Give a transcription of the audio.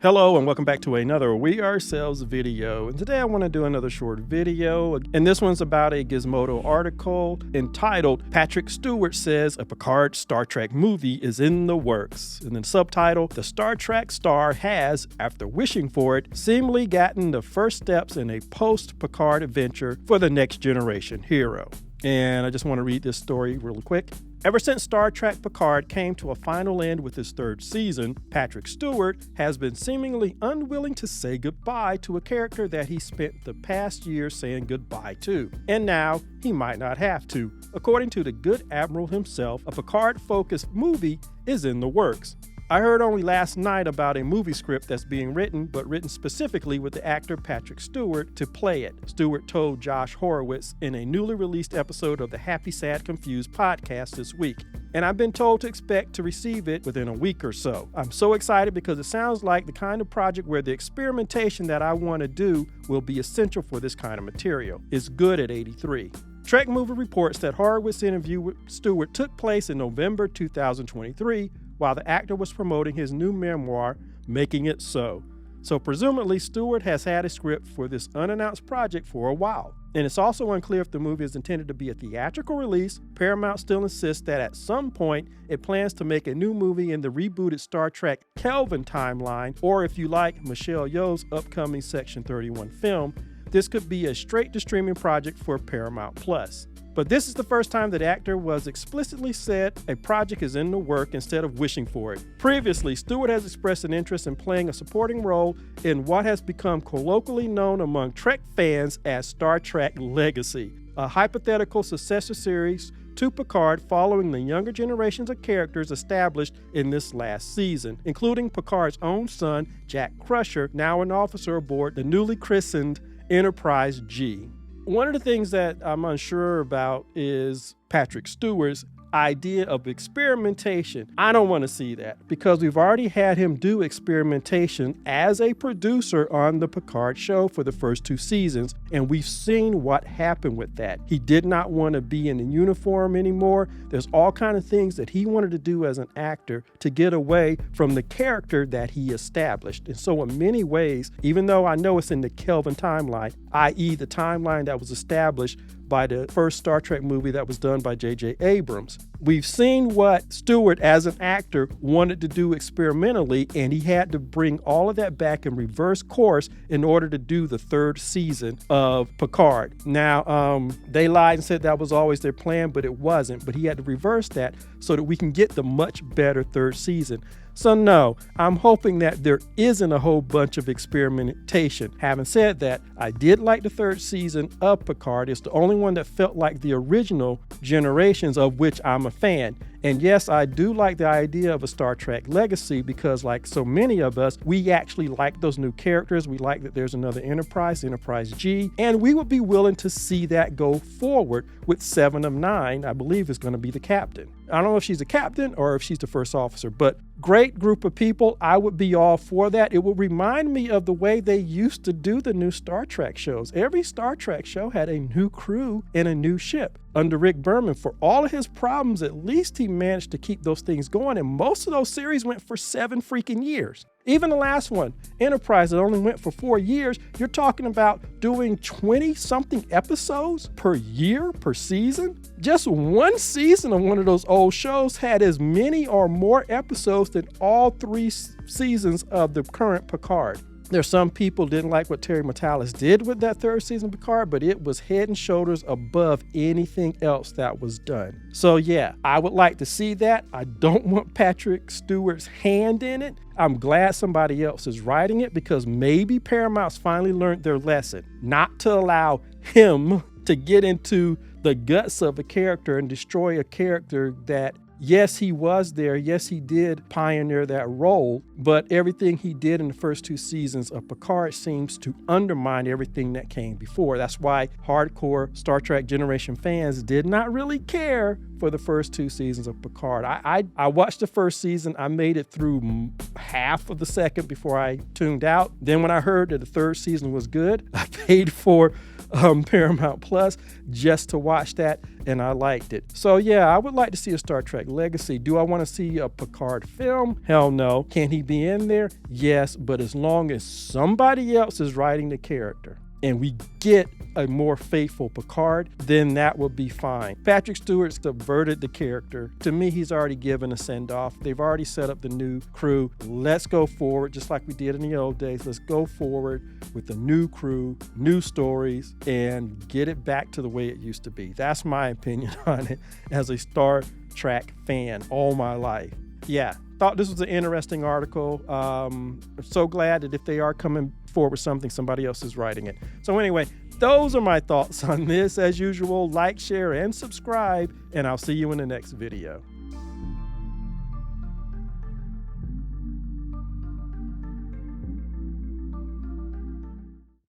Hello and welcome back to another We Ourselves video. And today I want to do another short video. And this one's about a Gizmodo article entitled Patrick Stewart Says a Picard Star Trek Movie is in the Works. And then subtitle, The Star Trek Star Has, after wishing for it, seemingly gotten the first steps in a post-Picard adventure for the next generation hero. And I just want to read this story really quick. Ever since Star Trek Picard came to a final end with its third season, Patrick Stewart has been seemingly unwilling to say goodbye to a character that he spent the past year saying goodbye to. And now, he might not have to. According to the good Admiral himself, a Picard-focused movie is in the works. I heard only last night about a movie script that's being written, but written specifically with the actor Patrick Stewart to play it, Stewart told Josh Horowitz in a newly released episode of the Happy, Sad, Confused podcast this week. And I've been told to expect to receive it within a week or so. I'm so excited because it sounds like the kind of project where the experimentation that I want to do will be essential for this kind of material. It's good at 83. Trek Movie reports that Horowitz's interview with Stewart took place in November 2023, while the actor was promoting his new memoir, Making It So. So presumably, Stewart has had a script for this unannounced project for a while. And it's also unclear if the movie is intended to be a theatrical release. Paramount still insists that at some point, it plans to make a new movie in the rebooted Star Trek Kelvin timeline, or if you like, Michelle Yeoh's upcoming Section 31 film, this could be a straight-to-streaming project for Paramount+. But this is the first time that the actor was explicitly said a project is in the work instead of wishing for it. Previously, Stewart has expressed an interest in playing a supporting role in what has become colloquially known among Trek fans as Star Trek Legacy, a hypothetical successor series to Picard following the younger generations of characters established in this last season, including Picard's own son, Jack Crusher, now an officer aboard the newly christened Enterprise G. One of the things that I'm unsure about is Patrick Stewart's idea of experimentation. I don't want to see that because we've already had him do experimentation as a producer on the Picard show for the first two seasons, and we've seen what happened with that. He did not want to be in a uniform anymore. There's all kinds of things that he wanted to do as an actor to get away from the character that he established. And so in many ways, even though I know it's in the Kelvin timeline, i.e. the timeline that was established by the first Star Trek movie that was done by J.J. Abrams, we've seen what Stewart as an actor wanted to do experimentally, and he had to bring all of that back in reverse course in order to do the third season of Picard. Now, they lied and said that was always their plan, but it wasn't. But he had to reverse that so that we can get the much better third season. So no, I'm hoping that there isn't a whole bunch of experimentation. Having said that, I did like the third season of Picard. It's the only one that felt like the original generations, of which I'm a fan. And yes, I do like the idea of a Star Trek Legacy because, like so many of us, we actually like those new characters. We like that there's another Enterprise G, and we would be willing to see that go forward with 7 of 9, I believe, is going to be the captain. I don't know if she's a captain or if she's the first officer, but great group of people. I would be all for that. It would remind me of the way they used to do the new Star Trek shows. Every Star Trek show had a new crew and a new ship. Under Rick Berman, for all of his problems, at least he managed to keep those things going, and most of those series went for 7 freaking years. Even the last one, Enterprise, that only went for 4 years, you're talking about doing 20-something episodes per year, per season? Just one season of one of those old shows had as many or more episodes than all 3 seasons of the current Picard. There's some people didn't like what Terry Matalas did with that third season of Picard, but it was head and shoulders above anything else that was done. So yeah, I would like to see that. I don't want Patrick Stewart's hand in it. I'm glad somebody else is writing it because maybe Paramount's finally learned their lesson, not to allow him to get into the guts of a character and destroy a character that, yes, he was there. Yes, he did pioneer that role, but everything he did in the first 2 seasons of Picard seems to undermine everything that came before. That's why hardcore Star Trek Generation fans did not really care for the first 2 seasons of Picard. I watched the first season. I made it through half of the second before I tuned out. Then when I heard that the third season was good, I paid for Paramount Plus just to watch that, and I liked it. So yeah, I would like to see a Star Trek Legacy. Do I want to see a Picard film? Hell no. Can he be in there? Yes, but as long as somebody else is writing the character and we get a more faithful Picard, then that would be fine. Patrick Stewart subverted the character. To me, he's already given a send-off. They've already set up the new crew. Let's go forward, just like we did in the old days. Let's go forward with a new crew, new stories, and get it back to the way it used to be. That's my opinion on it as a Star Trek fan all my life. Yeah, thought this was an interesting article. I'm so glad that if they are coming forward with something, somebody else is writing it. So anyway, those are my thoughts on this. As usual, like, share, and subscribe, and I'll see you in the next video.